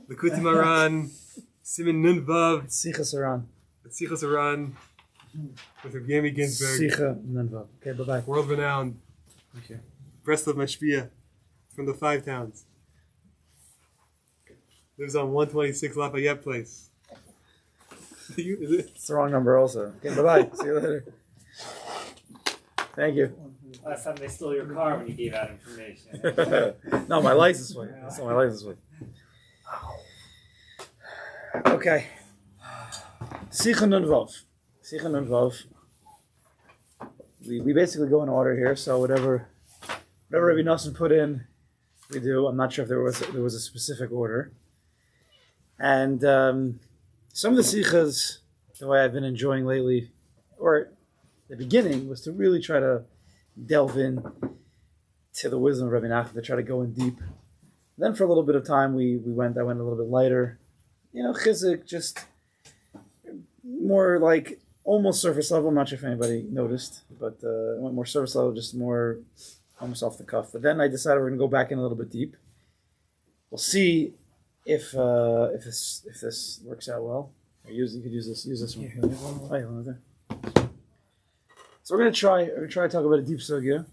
Likutim Haran, Siman Nun Vav, Sichos Haran. Sichos Haran, with Evgeny Ginsberg. Sicha Nun Vav. Okay, bye-bye. World renowned. Thank you. Breslov Mashpia from the Five Towns. Lives on 126 Lafayette Place. Is it? It's the wrong number also. Okay, bye-bye. See you later. Thank you. Last time they stole your car when you gave out information. No, my license plate. That's not my license plate. Okay. Sicha Nun Vav. Sicha Nun Vav. We basically go in order here, so whatever Rabbi Nosson put in, we do. I'm not sure if there was a specific order. And some of the sichas, the way I've been enjoying lately, or the beginning, was to really try to delve in to the wisdom of Rabbi Nachman, to try to go in deep. Then for a little bit of time, I went a little bit lighter. Chizik, just more like almost surface level. I'm not sure if anybody noticed, but I went more surface level, just more almost off the cuff. But then I decided we're going to go back in a little bit deep. We'll see if this works out well. You could use this one. Oh, yeah, one there. So we're going to try to talk about a deep sugya.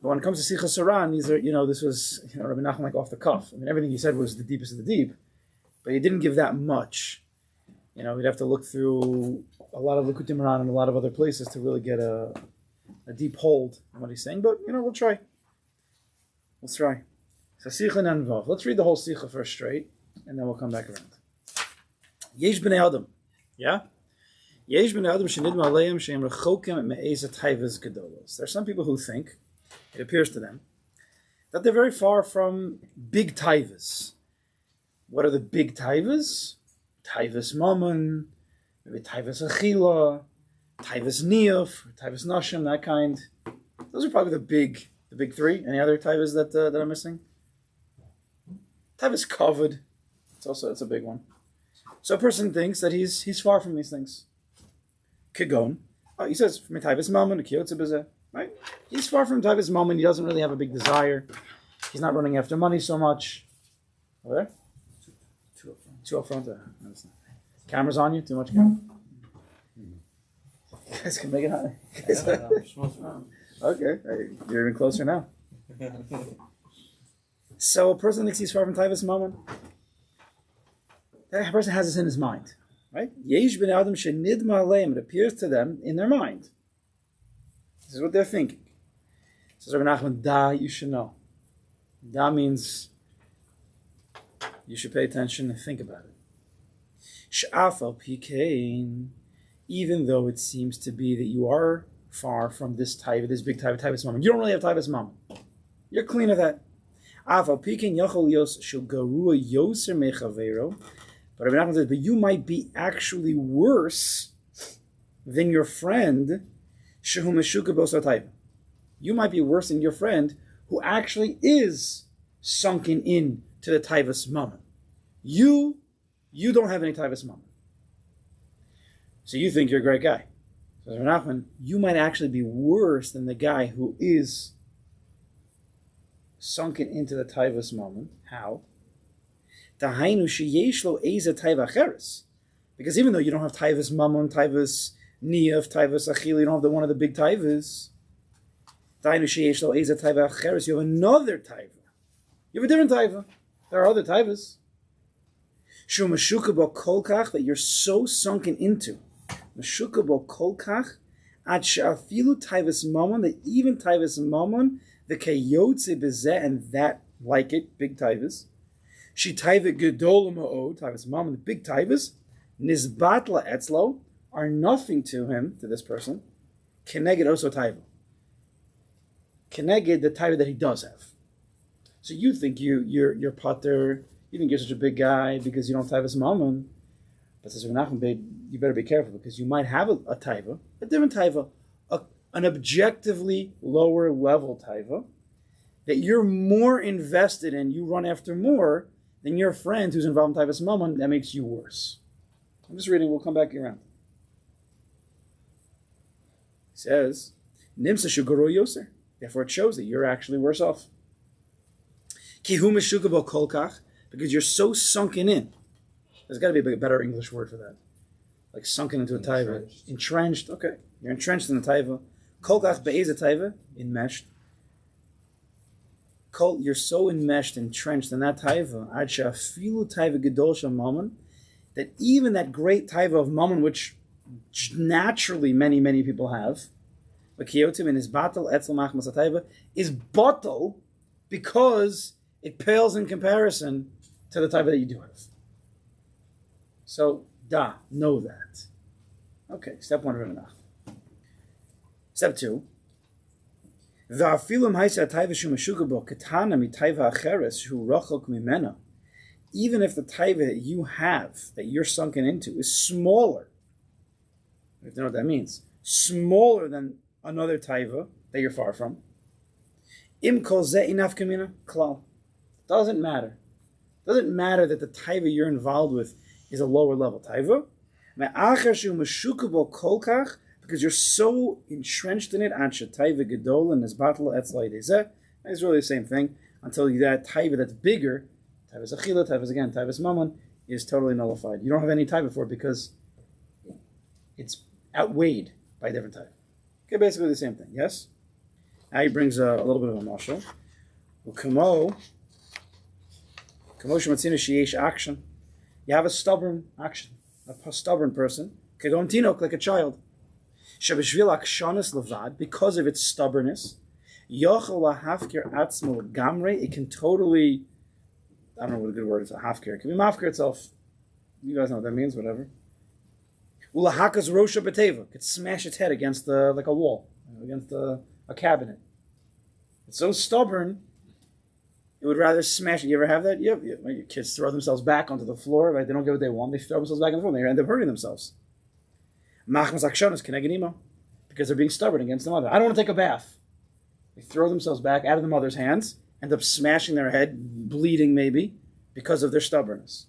But when it comes to Sichos Haran, these are, this was, Rabbi Nachman, like off the cuff. I mean, everything he said was the deepest of the deep, but he didn't give that much. We'd have to look through a lot of Likutim Haran and a lot of other places to really get a deep hold on what he's saying. But, we'll try. Let's try. So Sicha Nun Vav. Let's read the whole Sicha first straight, and then we'll come back around. Yesh b'nei Adam. Yeah? Yesh b'nei Adam shenidma aleim she'em rechokim me'eza taivas gedolos. There are some people who think, it appears to them, that they're very far from big taivas. What are the big taivas? Taivas mammon, maybe taivas achila, taivas niyuf, taivas nashim, that kind. Those are probably the big three. Any other taivas that I'm missing? Taivas kavod. It's a big one. So a person thinks that he's far from these things. Kigon. He says from taivas mammon, kiyotze bezeh. Right? He's far from taivas mammon. He doesn't really have a big desire. He's not running after money so much. Over there? Two up front. Camera's on you? Too much camera? You guys can make it high. Okay. You're even closer now. So a person thinks he's far from taivas mammon. That person has this in his mind. Right? Yesh b'nei Adam shenidma aleim. It appears to them in their mind. This is what they're thinking. Says Rabbi Nachman, da, you should know. Da means you should pay attention and think about it. Sh'afal pikein, even though it seems to be that you are far from this type, this big type of taivas mammon. You don't really have taivas mammon. You're clean of that. Afal pikein yachol yos shel garua yoser mechavero. But Rabbi Nachman says, but you might be actually worse than your friend. You might be worse than your friend who actually is sunken in to the taivas mammon. You don't have any taivas mammon. So you think you're a great guy. So Rabbi Nachman, you might actually be worse than the guy who is sunken into the taivas mammon. How? Because even though you don't have taivas mammon, taivas niyaf, taivas achil, you don't have one of the big taivas. You have another taiva. You have a different taiva. There are other taivas. That you're so sunken into. Meshukabo kolkach at she'afilu taivas mammon, that even taivas mammon, the kayotze bezeh, and that like it, big taivas. She taiva gedol ma'od, taivas mammon, the big taivas, nizbatla etzlo, are nothing to him, to this person. Keneged oso taiva. Keneged, the taiva that he does have. So you think you're pater, you think you're such a big guy because you don't taivas mammon. But says Menachem, you better be careful because you might have a taiva, a different taiva, an objectively lower level taiva that you're more invested in, you run after more than your friend who's involved in taivas mammon. That makes you worse. I'm just reading. We'll come back around. He says, Nimsa shugaro yoser. Therefore, it shows that you're actually worse off. Kihu meshukabo kolkach, because you're so sunken in. There's got to be a better English word for that. Like sunken into a taiva. Entrenched. Okay. You're entrenched in the taiva. Kolkach be'ez a taiva. Enmeshed. You're so enmeshed, entrenched in that taiva. Adsha filu taiva gedol shel mammon. That even that great taiva of mammon, which naturally many people have, Kiyotim in his battle, Etzel Machmas Ataiva, is bottle because it pales in comparison to the taiva that you do have. So, know that. Okay, step one, Remenach. Step two. Even if the taiva that you have, that you're sunken into, is smaller, you have to know what that means, smaller than another taiva that you're far from, im kol zeh inaf kamina klal. Doesn't matter. Doesn't matter that the taiva you're involved with is a lower level taiva. Because you're so entrenched in it, it's really the same thing until that taiva that's bigger, taiva's achila, taiva's again, taiva's mammon, is totally nullified. You don't have any taiva for it because it's outweighed by a different taiva. Okay, basically the same thing, yes? Now he brings a little bit of a mashal. Action. You have a stubborn action, a stubborn person, like a child. Because of its stubbornness, it can totally, I don't know what a good word is, a hafker. It can be mafker itself. You guys know what that means, whatever. It could smash its head against like a wall, against a cabinet. It's so stubborn, it would rather smash it. You ever have that? Your kids throw themselves back onto the floor, right? They don't get what they want. They throw themselves back on the floor. They end up hurting themselves. Because they're being stubborn against the mother. I don't want to take a bath. They throw themselves back out of the mother's hands, end up smashing their head, bleeding maybe, because of their stubbornness.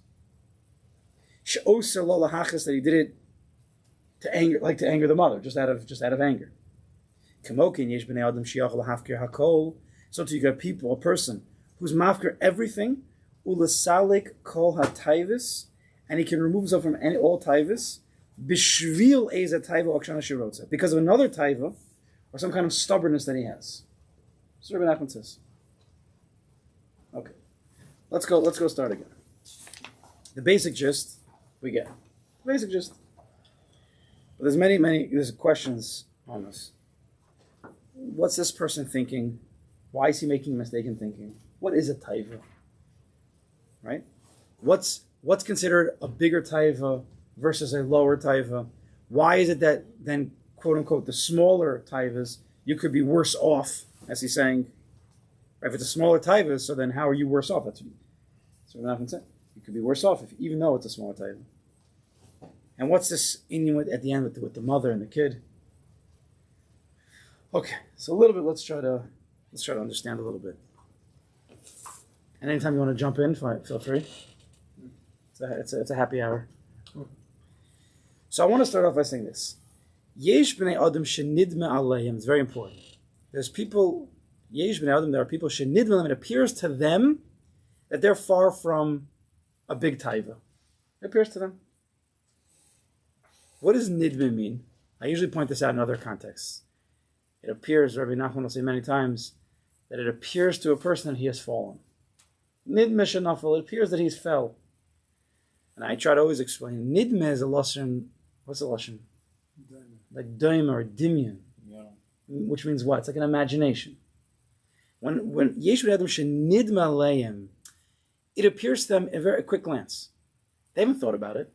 That he did it to anger the mother, just out of anger. So you got people, a person who's mafker everything, ulasalik kol hatayvis, and he can remove himself from all taivis, bishvil eza taiva okshana shirotza, because of another taiva or some kind of stubbornness that he has. So Rabbi Nachman says. Okay, let's go start again. The basic gist we get. Basic gist. But there's there's questions on this. What's this person thinking? Why is he making a mistake in thinking? What is a taiva? Right? What's considered a bigger taiva versus a lower taiva? Why is it that then, quote unquote, the smaller taivas, you could be worse off, as he's saying? If it's a smaller taiva, so then how are you worse off? That's what Nachman said. You could be worse off even though it's a smaller taiva. And what's this Indian at the end with the mother and the kid? Okay, so a little bit. Let's try to understand a little bit. And anytime you want to jump in, feel free. It's a happy hour. So I want to start off by saying this: Yesh b'nei adam shenidme aleim. It's very important. There's people. Yesh b'nei adam. There are people shenidme aleim. It appears to them that they're far from a big taiva. It appears to them. What does nidme mean? I usually point this out in other contexts. It appears, Rabbi Nachman will say many times, that it appears to a person that he has fallen. Nidme shenafel. It appears that he's fell. And I try to always explain. Nidme is a lashon. What's a lashon? Like daim or dimyon. Yeah. Which means what? It's like an imagination. When Yeshu Adam shenidme aleim, it appears to them a very quick glance. They haven't thought about it.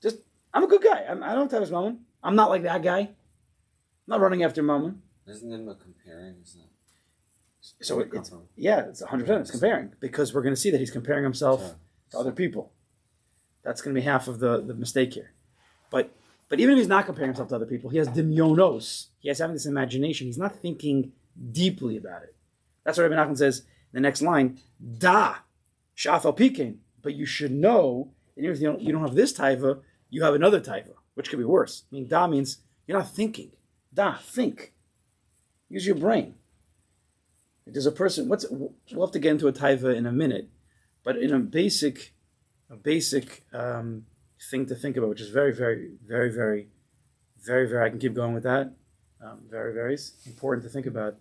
Just, I'm a good guy. I don't have his moment. I'm not like that guy. I'm not running after Mammon. Isn't it a comparing? Isn't it? So it's 100%. It's comparing, because we're going to see that he's comparing himself to other people. That's going to be half of the mistake here. But even if he's not comparing himself to other people, he has dimyonos. He has having this imagination. He's not thinking deeply about it. That's what Rabbi Nachman says in the next line. Da shafal pikein. But you should know that even if you don't have this taiva, you have another taiva, which could be worse. I mean, da means you're not thinking. Da, think. Use your brain. There's a person. We'll have to get into a taiva in a minute, But in a basic thing to think about, which is very, very, very, very, very, very, I can keep going with that, very, very important to think about,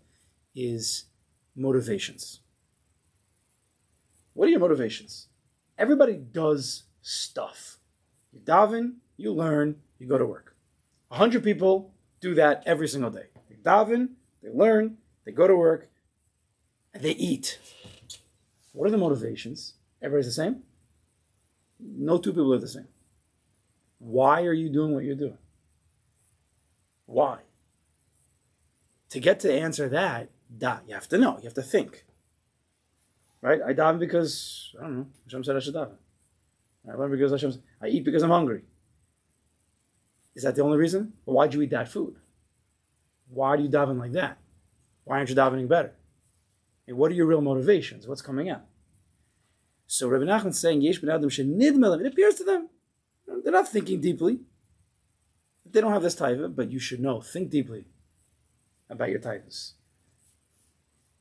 is motivations. What are your motivations? Everybody does stuff. You daven, you learn, you go to work. 100 people do that every single day. They daven, they learn, they go to work, and they eat. What are the motivations? Everybody's the same? No two people are the same. Why are you doing what you're doing? Why? To get to answer that, you have to know. You have to think. Right? I daven because, I don't know, Hashem said I should daven. I learn because I eat because I'm hungry. Is that the only reason? Well, why'd you eat that food? Why do you daven like that? Why aren't you davening better? And what are your real motivations? What's coming out? So Rabbi Nachman's saying, Yesh ben Adam shenidme, it appears to them. They're not thinking deeply. They don't have this taiva, but you should know. Think deeply about your taivas.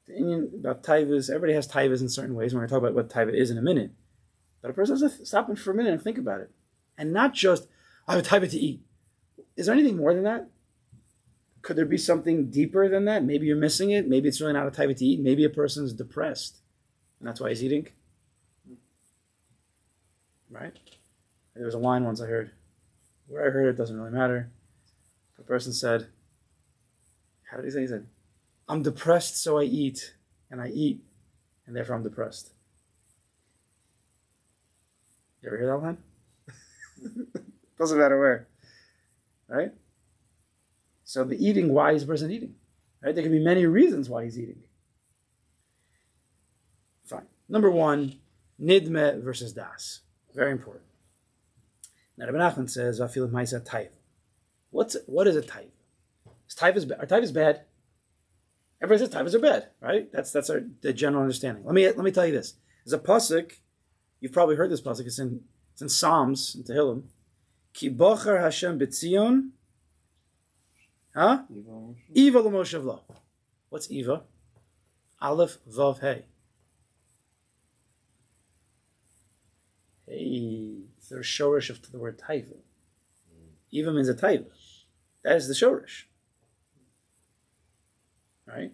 The Indian about taivas, everybody has taivas in certain ways. We're going to talk about what taiva is in a minute. But a person has to stop for a minute and think about it. And not just, I have a taiva to eat. Is there anything more than that? Could there be something deeper than that? Maybe you're missing it. Maybe it's really not a taiva to eat. Maybe a person's depressed. And that's why he's eating. Right? There was a line once I heard. Where I heard it doesn't really matter. The person said, how did he say? He said, I'm depressed, so I eat, and therefore I'm depressed. You ever hear that line? Doesn't matter where. Right? So the eating, why is the person eating? Right? There can be many reasons why he's eating. Fine. Number one, nidme versus das. Very important. Now Rabbi Nachman says, I feel it might say taiva. What is a taiva? Are taivas bad? Everybody says taivas are bad, right? That's the general understanding. Let me tell you this. There's a pasuk, you've probably heard this pasuk, it's in Psalms, in Tehillim. Ki bocher Hashem b'tzion, Eva l'moshav lo. What's Eva? Aleph, Vav, Hey. Hey, there's shorish of the word taiva. Eva means a taiva. That is the shorish. Right?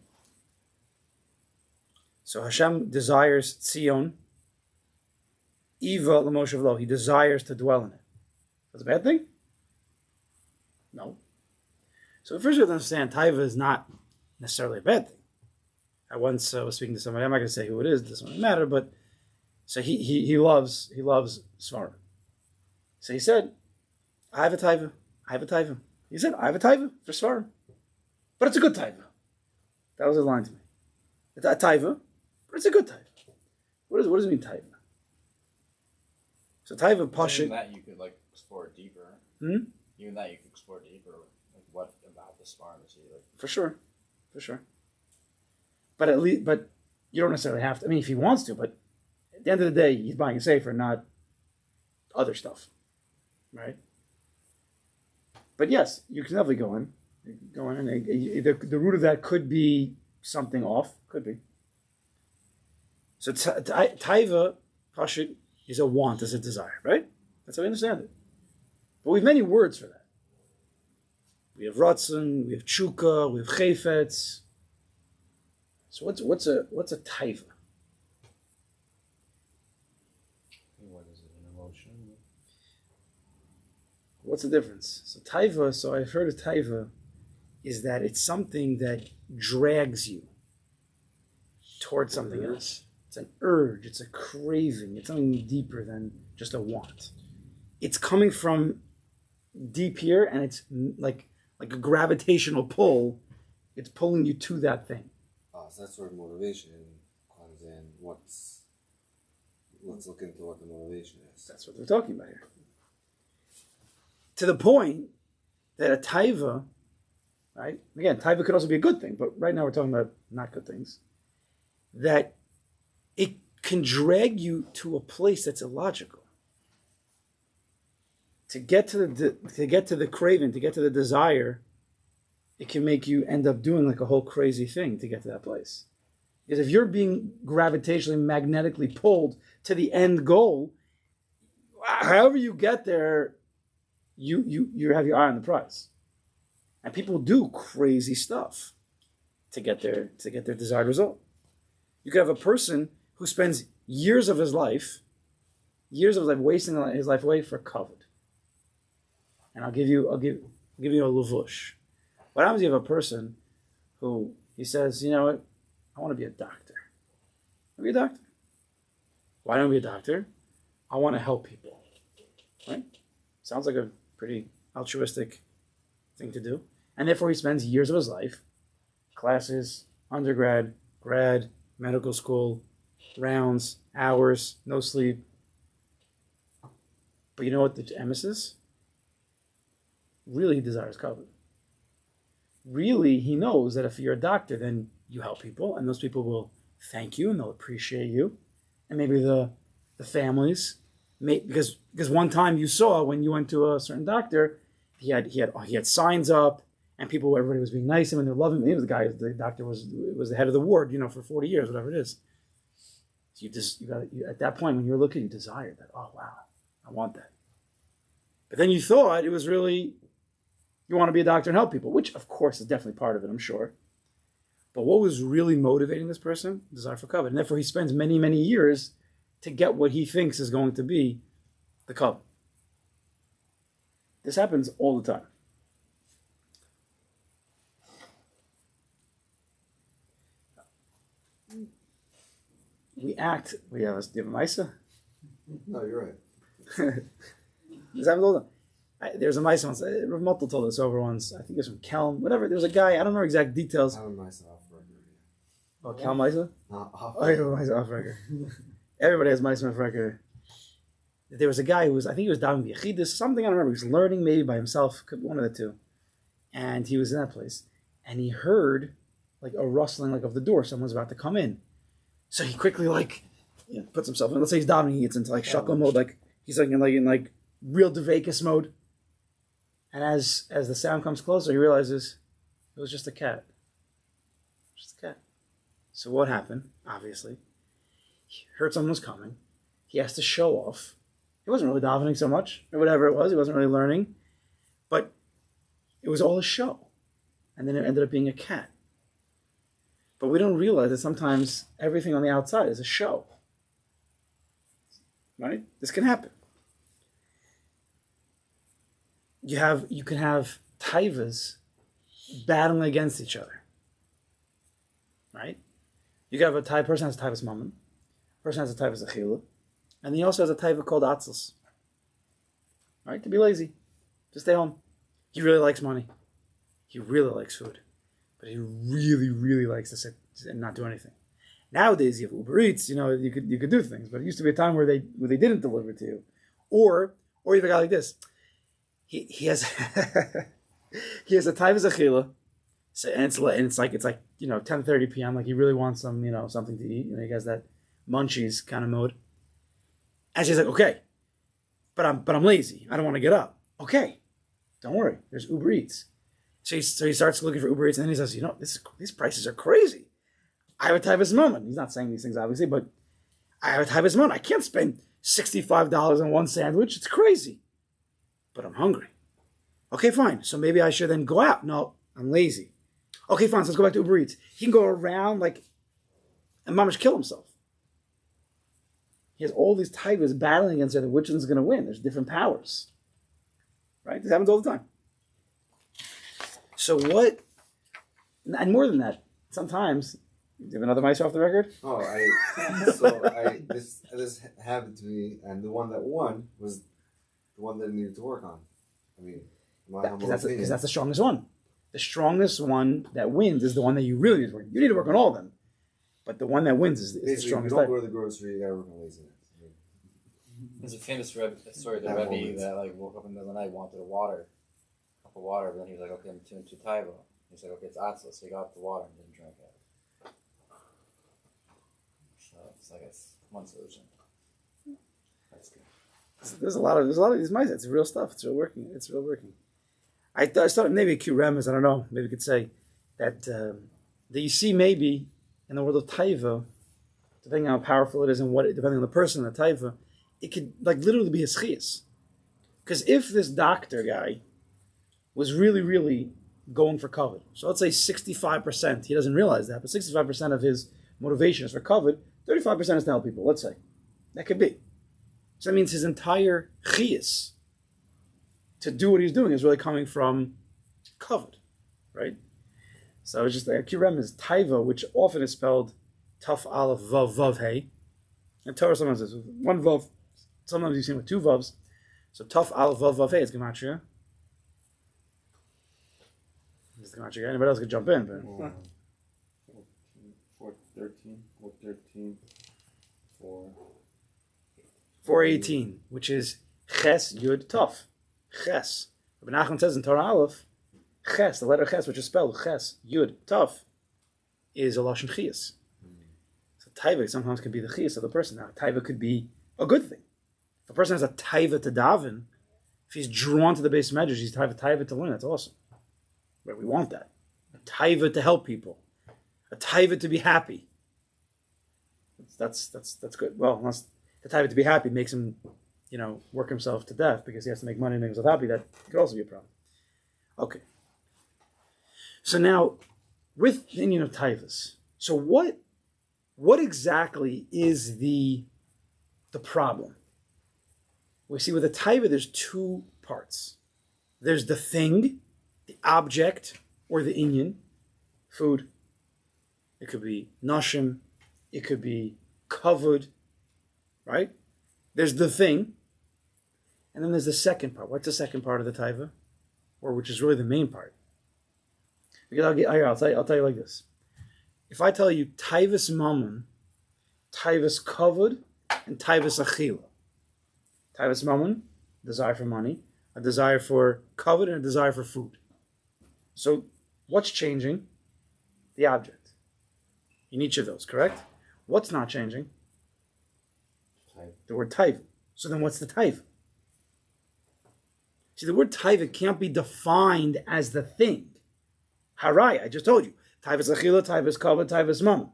So Hashem desires Tzion. Eva l'moshav lo. He desires to dwell in it. That's a bad thing? No. So first we have to understand, taiva is not necessarily a bad thing. I once was speaking to somebody, I'm not going to say who it is, it doesn't really matter, but so he loves Svarim. So he said, I have a taiva. He said, I have a taiva for Svarim. But it's a good taiva. That was his line to me. It's a taiva, but it's a good taiva. What does it mean, taiva? So taiva, pasha. Even that you could explore deeper. Even that you could explore deeper. What about the Svarim is he like? For sure. But at least, you don't necessarily have to. I mean, if he wants to, but at the end of the day, he's buying a sefer, not other stuff, right? But yes, you can definitely go in. And the root of that could be something off. Could be. So taiva, pashut, is a want, is a desire, right? That's how we understand it. But we have many words for that. We have ratzon, we have chuka, we have chayfetz. So what's a taiva? What is it? An emotion? What's the difference? So taiva, so I've heard of taiva, is that it's something that drags you towards something else. It's an urge, it's a craving, it's something deeper than just a want. It's coming from deep here, and it's like a gravitational pull. It's pulling you to that thing. So that's where motivation comes in. Let's look into what the motivation is. That's what we're talking about here. To the point that a taiva, right? Again, taiva could also be a good thing, but right now we're talking about not good things. That it can drag you to a place that's illogical. To get to the craving, to get to the desire, it can make you end up doing a whole crazy thing to get to that place. Because if you're being gravitationally, magnetically pulled to the end goal, however you get there, you have your eye on the prize. And people do crazy stuff to get their desired result. You could have a person who spends years of his life wasting his life away for covet. And I'll give you a levush. What happens if you have a person who he says, you know what, I want to be a doctor. I want to be a doctor. Why don't I be a doctor? I want to help people. Right? Sounds like a pretty altruistic thing to do. And therefore he spends years of his life, classes, undergrad, grad, medical school, rounds, hours, no sleep. But you know what the emes is? Really, he desires covet. Really, he knows that if you're a doctor, then you help people, and those people will thank you, and they'll appreciate you. And maybe the families, because one time you saw when you went to a certain doctor, he had signs up, and everybody was being nice to him, and they're loving him. He was the doctor was the head of the ward, for 40 years, whatever it is. So at that point when you're looking, you desire that. Oh wow, I want that. But then you thought it was really, you want to be a doctor and help people, which of course is definitely part of it, I'm sure. But what was really motivating this person? Desire for covet. And therefore he spends many, many years to get what he thinks is going to be the covet. This happens all the time. Do you have a Maisa? No, you're right. This happens all the time. There's a Maisa once. Rav Motel told us over once. I think it was from Kelm. Whatever. There was a guy. I don't know exact details. I have Maisa off record. Oh, Kelm Maisa? Off you have a Maisa off record. Everybody has Maisa off record. There was a guy who was, I think he was down in Yechidus, something I don't remember. He was learning maybe by himself, one of the two. And he was in that place. And he heard like a rustling of the door. Someone's about to come in. So he quickly puts himself in. Let's say he's davening, he gets into shakal mode, he's in real Devakas mode. And as the sound comes closer, he realizes it was just a cat. Just a cat. So what happened? Obviously, he heard someone was coming. He has to show off. He wasn't really davening so much, or whatever it was. He wasn't really learning, but it was all a show. And then it ended up being a cat. But we don't realize that sometimes everything on the outside is a show. Right? This can happen. You can have taivas battling against each other. Right? You can have person has a taivas mammon, person has a taivas achila, and he also has a taiva called atzlos. Right? To be lazy. To stay home. He really likes money. He really likes food. But he really, really likes to sit and not do anything. Nowadays, you have Uber Eats. You could do things. But it used to be a time where they didn't deliver to you, or you have a guy like this. He has he has a taivas achila, and it's like 10:30 p.m. Like he really wants something to eat. He has that munchies kind of mode. And she's like, okay, but I'm lazy. I don't want to get up. Okay, don't worry. There's Uber Eats. So he starts looking for Uber Eats, and then he says, these prices are crazy. I have a taivas mammon. He's not saying these things, obviously, but I have a taivas mammon. I can't spend $65 on one sandwich. It's crazy. But I'm hungry. Okay, fine. So maybe I should then go out. No, I'm lazy. Okay, fine. So let's go back to Uber Eats. He can go around and mamash kill himself. He has all these taivas battling against each other. Which one's going to win? There's different powers. Right? This happens all the time. So what, and more than that, sometimes, do you have another mice off the record? Oh, this happened to me, and the one that won was the one that I needed to work on. I mean, because that's the strongest one. The strongest one that wins is the one that you really need to work on. You need to work on all of them. But the one that wins is the strongest. If you don't go to the grocery, you gotta work on laziness. There's a famous story. The Rebbe that woke up in the middle of the night, wanted a cup of water, but then he was like, okay, I'm too taiva. He said, okay, it's atzla. So he got the water and didn't drink it. So it's like one solution. That's good. There's a lot of these mice. It's real stuff. It's real working. I thought maybe a cute remes. I don't know. Maybe we could say that you see maybe in the world of taiva, depending on how powerful it is and depending on the person, the taiva, it could like literally be a schias. Because if this doctor guy was really, really going for COVID, so let's say 65%, he doesn't realize that, but 65% of his motivation is for COVID, 35% is to help people, let's say. That could be. So that means his entire chias to do what he's doing is really coming from COVID, right? So it's just like Kirem is taiva, which often is spelled taf aleph vav vav hey. And Torah sometimes says one vav, sometimes you see it with two vavs. So taf aleph vav vav hey is gematria. It's gematria. Anybody else could jump in, but 413, 413, 418, which is ches yud taf. Ches. Rabbi Nachman says in Torah Aleph, ches, the letter ches, which is spelled ches yud taf, is a lashon chias. So taiva sometimes can be the chias of the person. Now taiva could be a good thing. If a person has a taiva to daven, if he's drawn to the base measures, he's taiva to learn. That's awesome. Right? We want that. A taiva to help people. A taiva to be happy. That's good. Well, unless the taiva to be happy makes him, work himself to death because he has to make money and make himself happy, that could also be a problem. Okay. So now, with the Indian of taivas, so what exactly is the problem? We see with the taiva, there's two parts. There's the thing, the object, or the Indian, food. It could be nashim, it could be covered, right? There's the thing, and then there's the second part. What's the second part of the taiva? Or which is really the main part? Because I'll tell you like this. If I tell you taivas mammon, taivas kavod, and taivas achila. Taivas mammon, desire for money, a desire for kavod, and a desire for food. So what's changing? The object. In each of those, correct? What's not changing? The word taiva. So then what's the taiva? See, the word taiva can't be defined as the thing. Harai, I just told you. Taivas achila, taivas kavod, taivas mammon.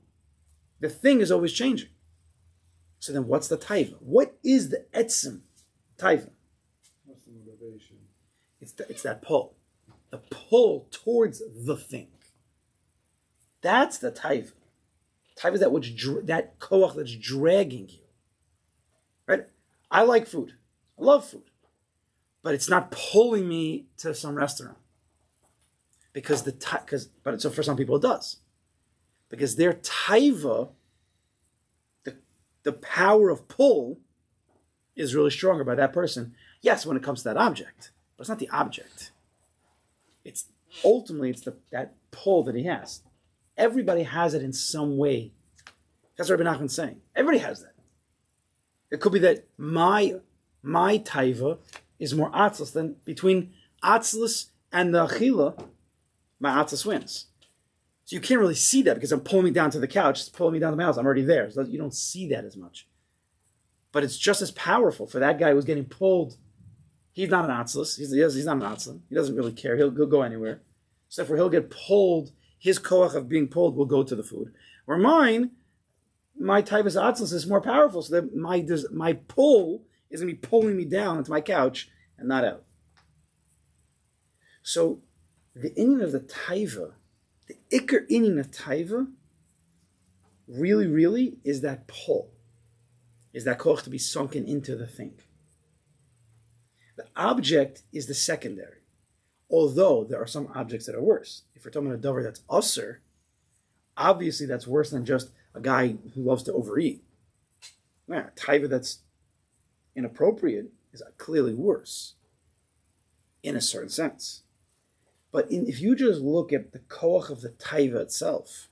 The thing is always changing. So then what's the taiva? What is the etzim taiva? What's the motivation? It's that pull. The pull towards the thing. That's the taiva. Taiva is that koach that's dragging you. Right? I like food. I love food. But it's not pulling me to some restaurant. So for some people it does. Because their taiva, the power of pull, is really stronger by that person. Yes, when it comes to that object. But it's not the object. It's that pull that he has. Everybody has it in some way. That's what Rabbi Nachman's saying. Everybody has that. It could be that my taiva is more atzlus than between atzlus and the achila, my atzlus wins. So you can't really see that because I'm pulling me down to the couch, it's pulling me down to the house, I'm already there. So you don't see that as much. But it's just as powerful for that guy who's getting pulled. He's not an atzlus. He's not an atzlus. He doesn't really care. He'll go anywhere. So therefore he'll get pulled. His koach of being pulled will go to the food. Where my taivas atzlus is more powerful, so that my pull is going to be pulling me down into my couch and not out. So the inyan of the taiva, the ikar inyan of taiva, really, really is that pull, is that koach to be sunken into the thing. The object is the secondary. Although there are some objects that are worse. If we're talking about a dover that's usser, obviously that's worse than just a guy who loves to overeat. Yeah, taiva that's inappropriate is clearly worse in a certain sense. But if you just look at the koach of the taiva itself,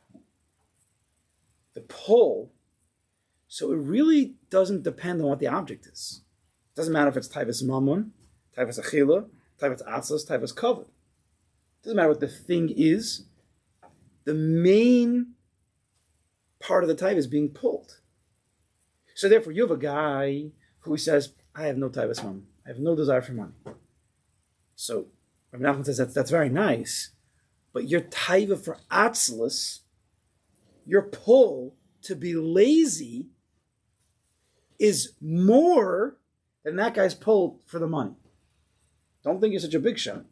the pull, so it really doesn't depend on what the object is. It doesn't matter if it's taivas mammon, taivas achila, taivas atzlus, taivas kavod. It doesn't matter what the thing is. The main part of the taiva is being pulled. So therefore, you have a guy who says, I have no taivas mammon. I have no desire for money. So Rabbi Nachman says that's very nice, but your taiva for atzlus your pull to be lazy is more than that guy's pull for the money. Don't think you're such a big shot,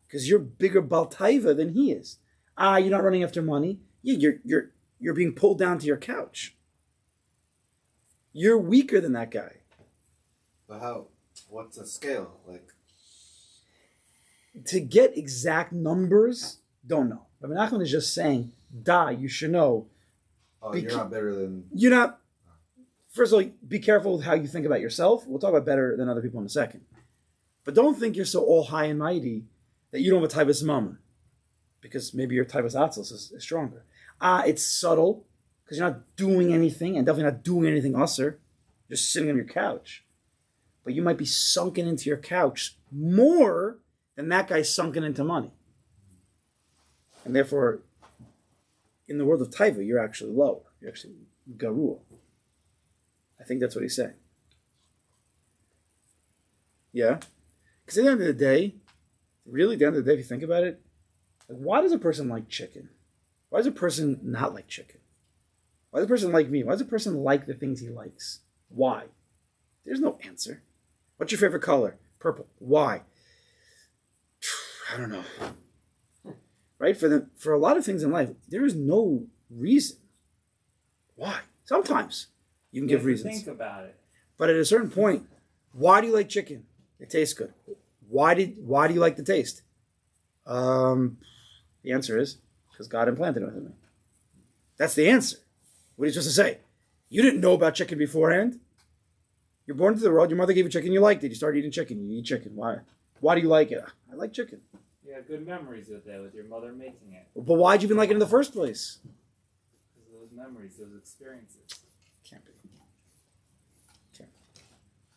because you're bigger baltaiva than he is. You're not running after money. Yeah, you're being pulled down to your couch. You're weaker than that guy. But how? What's the scale? Like, to get exact numbers, don't know. But Menachem is just saying, you should know. oh, you're not better than. You're not. First of all, be careful with how you think about yourself. We'll talk about better than other people in a second. But don't think you're so all high and mighty that you don't have a taivas mama, because maybe your taivas atzos is stronger. It's subtle, because you're not doing anything, and definitely not doing anything usser. You're just sitting on your couch. But you might be sunken into your couch more than that guy's sunken into money. And therefore, in the world of taiva, you're actually lower. You're actually garua. I think that's what he's saying. Yeah? Because at the end of the day, really, at the end of the day, if you think about it, like, why does a person like chicken? Why does a person not like chicken? Why does a person like me? Why does a person like the things he likes? Why? There's no answer. What's your favorite color? Purple. Why? I don't know. Right? For a lot of things in life, there is no reason. Why? Sometimes you can give reasons. Think about it. But at a certain point, why do you like chicken? It tastes good. Why do you like the taste? The answer is because God implanted it within me. That's the answer. What are you supposed to say? You didn't know about chicken beforehand. You're born into the world. Your mother gave you chicken. You liked it. You started eating chicken. You eat chicken. Why? Why do you like it? I like chicken. You have good memories with that, with your mother making it. But why'd you even like it in the first place? Because of those memories, those experiences. Can't be.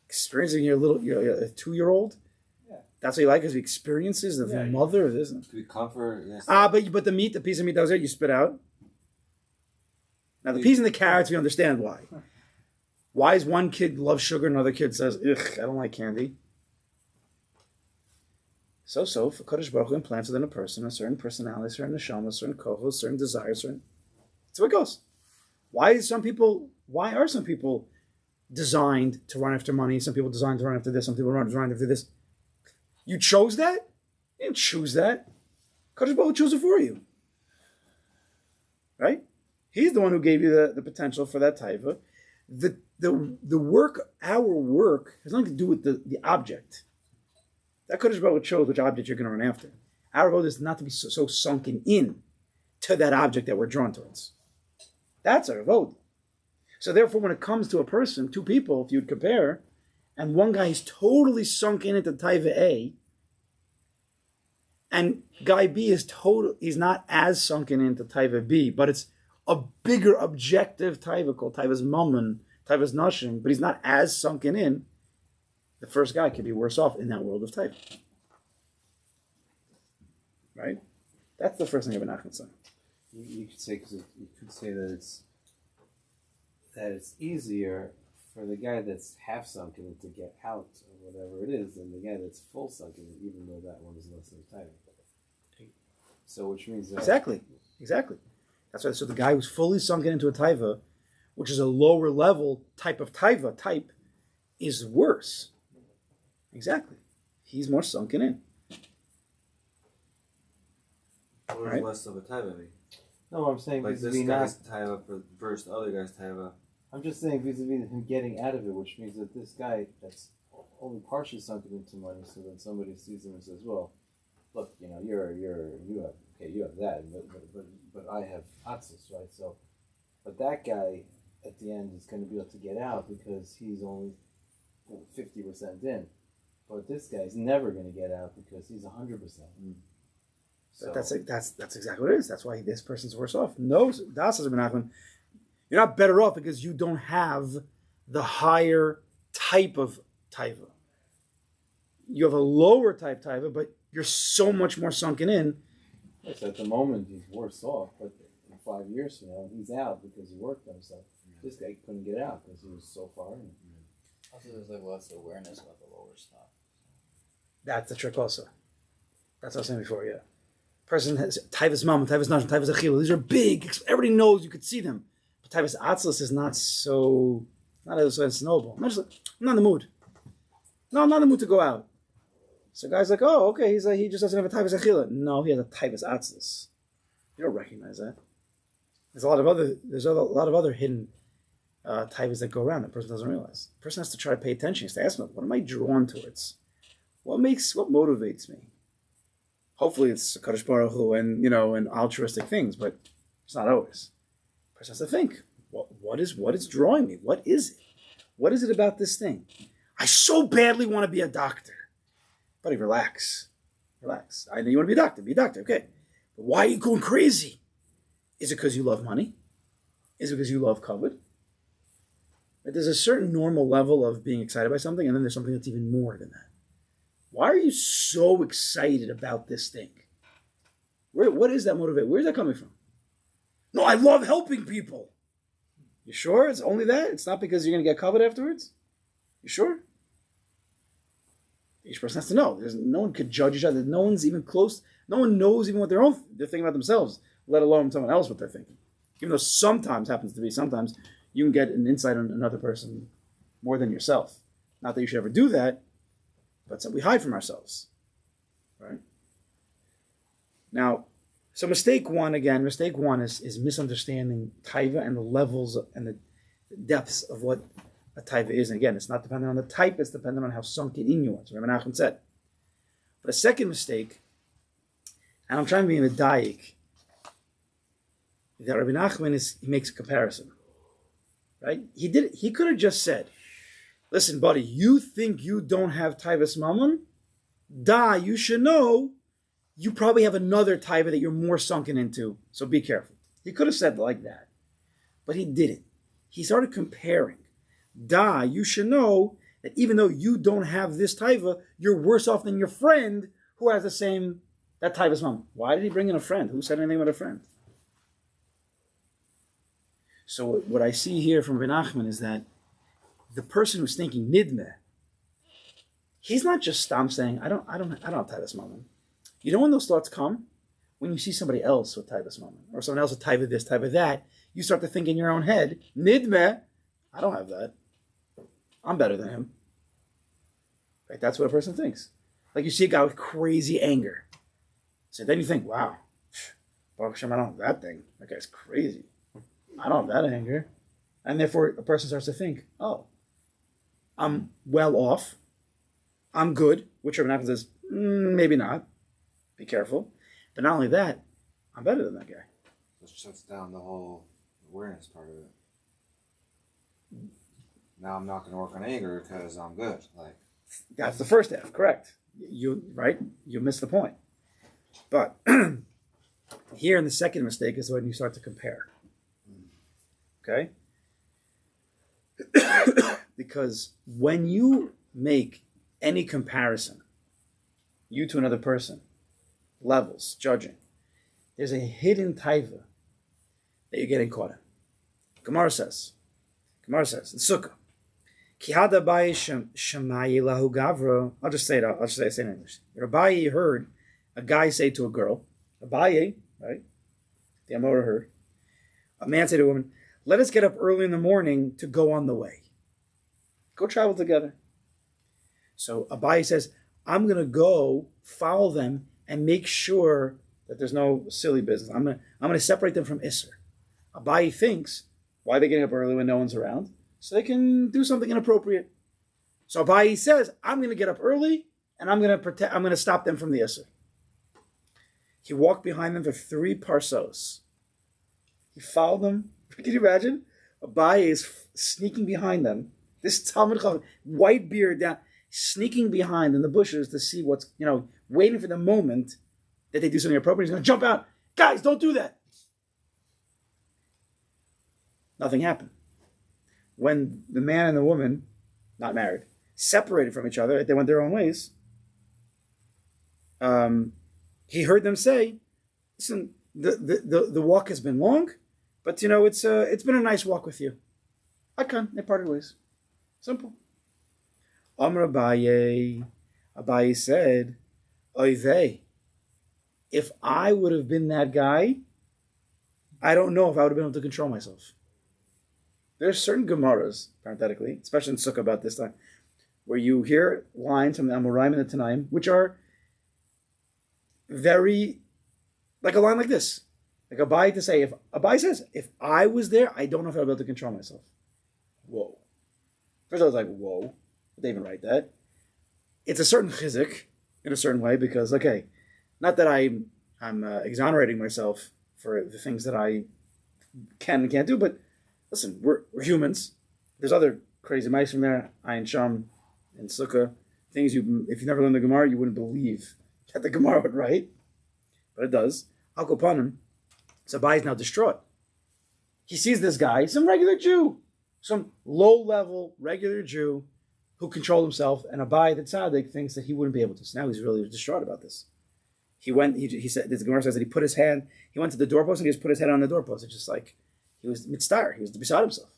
Experiencing you're a 2-year-old. Yeah. That's what you like, is the experiences of the mother, isn't it? To be comfort. Yes. But the piece of meat that was there, you spit out. Now the peas and the carrots, we understand why. Why is one kid loves sugar and another kid says, ugh, I don't like candy? So for Kodesh Baruch Hu implants within a person a certain personality, a certain neshama, a certain kohos, certain desires, certain. That's how it goes. Why are some people designed to run after money? Some people designed to run after this. Some people run after this. You chose that? You didn't choose that. Kodesh Baruch Hu chose it for you. Right? He's the one who gave you the potential for that taiva. The work, our work, has nothing to do with the object. That Kodesh Baruch Hu chose which object you're going to run after. Our vote is not to be so sunken in to that object that we're drawn towards. That's our vote. So therefore, when it comes to a person, two people, if you'd compare, and one guy is totally sunken into taiva A, and guy B he's not as sunken into taiva B, but it's a bigger objective taiva called taiva's mammon, taiva's nashim, but he's not as sunken in. The first guy could be worse off in that world of taiva. Right? That's the first thing of Menachem said. You could say that it's easier for the guy that's half sunken to get out or whatever it is than the guy that's full sunken, even though that one is less than tight. So which means that Exactly. That's right. So the guy who's fully sunken into a taiva, which is a lower level type of taiva type, is worse. Exactly. He's more sunken in. What Right. is less of a taiva mean? no, I'm saying Like this vis-a-vis guy's not. taiva versus the other guy's taiva. I'm just saying vis-a-vis him getting out of it, which means that this guy that's only partially sunken into money, so then somebody sees him and says, "Well, look, you have that, but I have atzis, right? So, but that guy at the end is going to be able to get out because he's only 50% in, but this guy's never going to get out because he's 100%. So That's exactly what it is. That's why this person's worse off. No, Das says Menachem, you're not better off because you don't have the higher type of taiva. You have a lower type taiva, but you're so much more sunken in. yes, at the moment he's worse off, but in 5 years from now he's out because he worked on himself. This guy couldn't get out because he was so far in. Also, there's like less awareness about the lower stuff. That's the trick also. That's what I was saying before, yeah. Person has Taivas Mama, Taivas Nashon, Taivas Achila. These are big. Everybody knows you could see them. But Taivas Atzilus is not as noble. I'm not in the mood. No, I'm not in the mood to go out. So guy's like, oh, okay, he just doesn't have a Taivas Achila. No, he has a Taivas Atzilus. You don't recognize that. There's a lot of other hidden taivas that go around that person doesn't realize. The person has to try to pay attention. He has to ask him, what am I drawn towards? What motivates me? Hopefully it's Kadosh Baruch Hu and altruistic things, but it's not always. The person has to think, what is drawing me? What is it? What is it about this thing? I so badly want to be a doctor. Buddy, relax. Relax. I know you want to be a doctor. Be a doctor, okay. But why are you going crazy? Is it because you love money? Is it because you love kavod? There's a certain normal level of being excited by something, and then there's something that's even more than that. Why are you so excited about this thing? What is that motivation? Where's that coming from? No, I love helping people. You sure? It's only that? It's not because you're going to get kavod afterwards? You sure? Each person has to know. No one could judge each other. No one's even close. No one knows even what they're thinking about themselves, let alone someone else what they're thinking. Even though sometimes you can get an insight on another person more than yourself. Not that you should ever do that, but we hide from ourselves. Right? Now, so mistake one is misunderstanding taiva and the levels and the depths of what a taiva is. And again, it's not dependent on the type, it's dependent on how sunk in you are. So Rabbi Nachman said. But a second mistake, and I'm trying to be in a daik, that Rabbi Nachman he makes a comparison. Right? He could have just said, listen, buddy, you think you don't have taivas mammon? You should know you probably have another taiva that you're more sunken into, so be careful. He could have said like that, but he didn't. He started comparing. You should know that even though you don't have this taiva, you're worse off than your friend who has that taivas mammon. Why did he bring in a friend? Who said anything about a friend? So what I see here from Ben Nachman is that the person who's thinking nidmeh, he's not just saying, I don't have taivas mammon. You know when those thoughts come? When you see somebody else with taivas mammon, or someone else with taiva this, taiva that, you start to think in your own head, nidmeh, I don't have that. I'm better than him. Right? That's what a person thinks. Like you see a guy with crazy anger. So then you think, wow, Baruch Hashem, I don't have that thing. That guy's crazy. I don't have that anger. And therefore, a person starts to think, oh, I'm well off. I'm good. Which Rabbi Nachman says, maybe not. Be careful. But not only that, I'm better than that guy. This shuts down the whole awareness part of it. Now I'm not going to work on anger because I'm good. Like that's the first half, correct? You missed the point. But here in the second mistake is when you start to compare. Okay? Because when you make any comparison, you to another person, levels, judging, there's a hidden taiva that you're getting caught in. Gemara says, in Sukkah, Kihada Abaye Shemayi Lahu Gavro. I'll just say it in English. Abaye heard a guy say to a girl, Abaye, right? The Amora heard. A man say to a woman, let us get up early in the morning to go on the way. Go travel together. So Abaye says, I'm going to go follow them and make sure that there's no silly business. I'm going to separate them from Isser. Abaye thinks, why are they getting up early when no one's around? So they can do something inappropriate. So Abaye says, I'm going to get up early and I'm going to stop them from the Isser. He walked behind them for 3 parsos. He followed them. Can you imagine? Abaye is sneaking behind them. This Talmud Chacham, white beard down, sneaking behind in the bushes to see what's, waiting for the moment that they do something appropriate. He's going to jump out. Guys, don't do that. Nothing happened. When the man and the woman, not married, separated from each other, they went their own ways. He heard them say, listen, the walk has been long, but it's been a nice walk with you. They parted ways. Simple. Amar Abaye said, Oy vey, if I would have been that guy, I don't know if I would have been able to control myself. There's certain Gemaras, parenthetically, especially in Sukkah about this time, where you hear lines from the Amoraim and the Tanaim, which are very, like a line like this. Like Abai to say, if Abai says, if I was there, I don't know if I'd be able to control myself. Whoa. First I was like, whoa. Did they even write that? It's a certain chizik, in a certain way, because, okay, not that I'm exonerating myself for the things that I can and can't do, but listen, we're humans. There's other crazy mice from there, Ayin Sham and Sukkah, things if you never learned the Gemara, you wouldn't believe that the Gemara would write, but it does. Al Kopanim, Sabai is now distraught. He sees this guy, some regular Jew, some low-level regular Jew who controlled himself, and Abai the tzaddik thinks that he wouldn't be able to. So now he's really distraught about this. He said, this Gemara says that he went to the doorpost and he just put his head on the doorpost. It's just like, he was mitzvah, he was beside himself.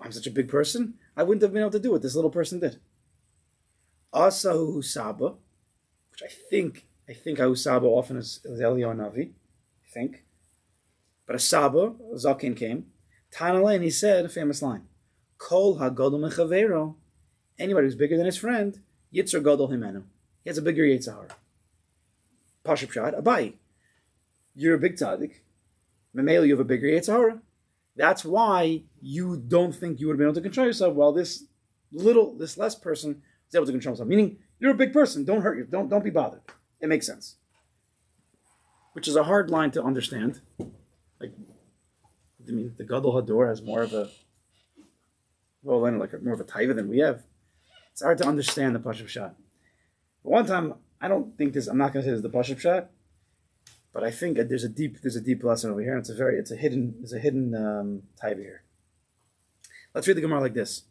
I'm such a big person, I wouldn't have been able to do what this little person did. Asahu Saba, which I think Ahu Saba often is Eliyahu Navi, I think. But a Saba, Zakin came, Tanale, and he said a famous line, Kol ha-godol mechavero, anybody who's bigger than his friend, Yitzar godol himenu. He has a bigger Yitzar Hara. Pashup Shad, Abai, you're a big tzaddik, Memele, you have a bigger Yitzar Hara. That's why you don't think you would have been able to control yourself, while this less person is able to control himself. Meaning, you're a big person, don't hurt you, don't be bothered. It makes sense. Which is a hard line to understand. Like, I mean, the Gadol Hador has more of a more of a taiva than we have. It's hard to understand the Pashup Shot. But one time, I'm not going to say this is the Pashup Shot, but I think there's a deep lesson over here, and there's a hidden taiva here. Let's read the Gemara like this.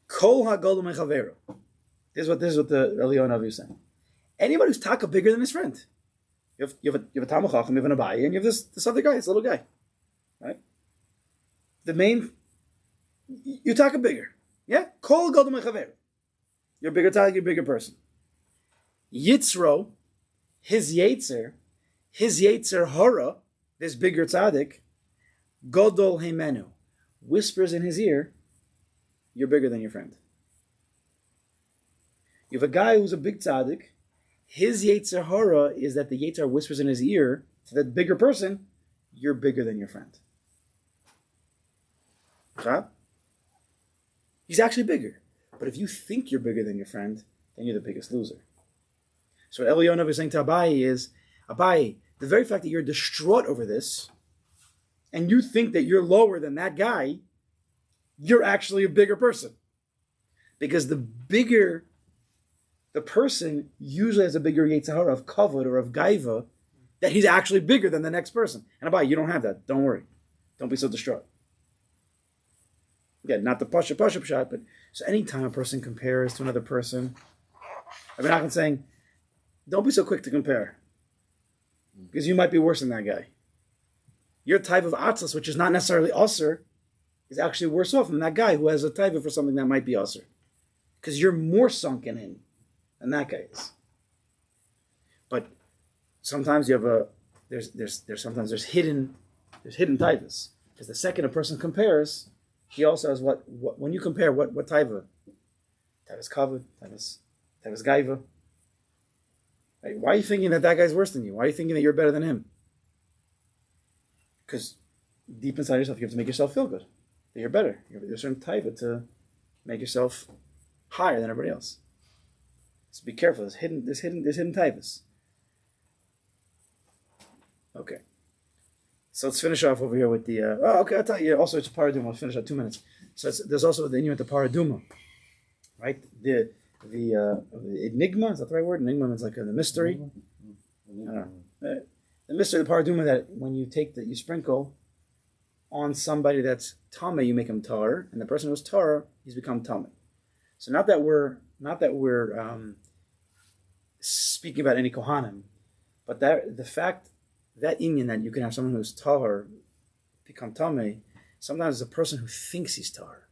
Kol ha-godol mechavero. This is what the Eliyahu Navi is saying. Anybody who's taka bigger than his friend. You have a Talmud Chacham, you have an Abaye, and you have this other guy, this little guy. Right? You taka bigger. Yeah? Kol godol mechavero. You're a bigger tzaddik, you're a bigger person. Yitzro, his Yetzer Hara, this bigger tzaddik, Godol Hemenu, whispers in his ear, you're bigger than your friend. You have a guy who's a big tzaddik, his Yetzer Hara is that the Yetzer whispers in his ear to that bigger person, you're bigger than your friend. Okay? He's actually bigger. But if you think you're bigger than your friend, then you're the biggest loser. So what Eliyahu is saying to Abai is, Abai, the very fact that you're distraught over this, and you think that you're lower than that guy, you're actually a bigger person. Because the person usually has a bigger Yetzer Hara of kavod or of gaiva, that he's actually bigger than the next person. And Abai, you don't have that. Don't worry. Don't be so distraught. Again, not the pashup shot, but so anytime a person compares to another person, I've been saying, don't be so quick to compare. Because you might be worse than that guy. Your type of atzlas, which is not necessarily usr, is actually worse off than that guy who has a type for something that might be usr. Because you're more sunken in than that guy is. But sometimes you have there's hidden types. Because the second a person compares, he also has what when you compare what taiva? Taiva's kavod, taiva's gaiva. Right? Why are you thinking that guy's worse than you? Why are you thinking that you're better than him? Because deep inside yourself, you have to make yourself feel good. That you're better. There's a certain taiva to make yourself higher than everybody else. So be careful. There's hidden taivas. Okay. So let's finish off over here with the. I'll tell you. Also, it's a paraduma. We'll finish at 2 minutes. So there's also the Inuit the paraduma, right? The enigma, is that the right word? Enigma means like the mystery. I don't know. The mystery, the paraduma, that when you you sprinkle on somebody that's tameh, you make him tar, and the person who's tar, he's become tameh. So not that we're speaking about any kohanim, but the fact that inyan that you can have someone who's tar become tameh, sometimes it's a person who thinks he's tar.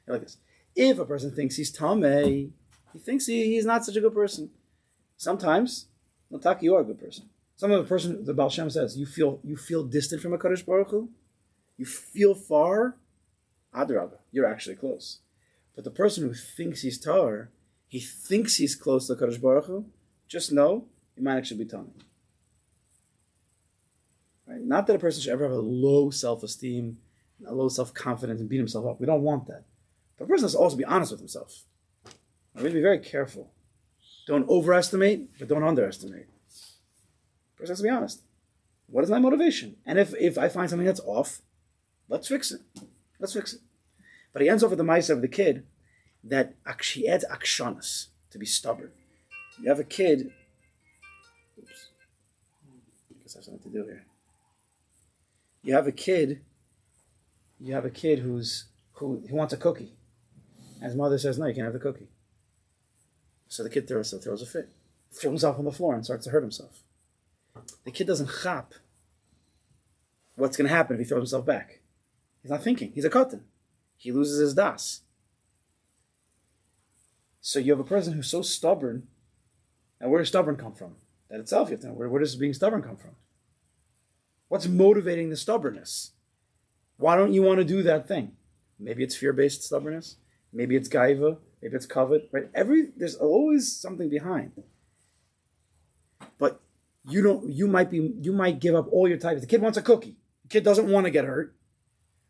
Like this. If a person thinks he's tameh, he thinks he's not such a good person. Sometimes No, Taki, you are a good person. Some of the person, the Baal Shem says, you feel distant from a Kadosh Baruch Hu, you feel far, Adrabah, you're actually close. But the person who thinks he's Tahor, he thinks he's close to the Kadosh Baruch Hu, just know, he might actually be Tamei. Right? Not that a person should ever have a low self-esteem, a low self-confidence, and beat himself up. We don't want that. But a person has to also be honest with himself. We have to be very careful. Don't overestimate, but don't underestimate. A person has to be honest. What is my motivation? And if I find something that's off, let's fix it. Let's fix it. But he ends off with the mindset of the kid that she adds akshanas, to be stubborn. You have a kid. Oops. I guess I have something to do here. You have a kid who wants a cookie. And his mother says, no, you can't have the cookie. So the kid throws a fit. Throws himself on the floor and starts to hurt himself. The kid doesn't chap what's going to happen if he throws himself back. He's not thinking. He's a katan. He loses his das. So you have a person who's so stubborn. And where does stubborn come from? That itself, you have to know. Where does being stubborn come from? What's motivating the stubbornness? Why don't you want to do that thing? Maybe it's fear-based stubbornness. Maybe it's gaiva. Maybe it's covet. Right? There's always something behind. But you might give up all your types. The kid wants a cookie. The kid doesn't want to get hurt.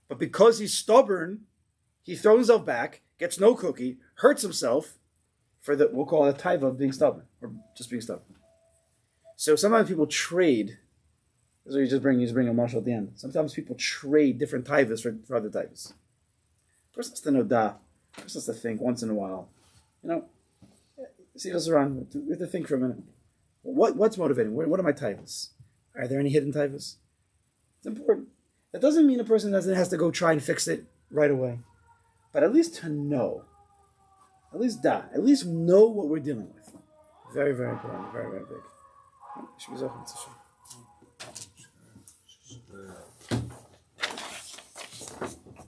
But because he's stubborn, he throws himself back, gets no cookie, hurts himself for we'll call it a taiva of being stubborn, or just being stubborn. So sometimes people trade. So you just bring a marshal at the end. Sometimes people trade different taivas for other taivas. Person has to know da. Person has to think once in a while. Sichos Haran. We have to think for a minute. What's motivating? What are my taivas? Are there any hidden taivas? It's important. That doesn't mean a person has to go try and fix it right away. But at least to know. At least at least know what we're dealing with. Very, very important. Very, very big.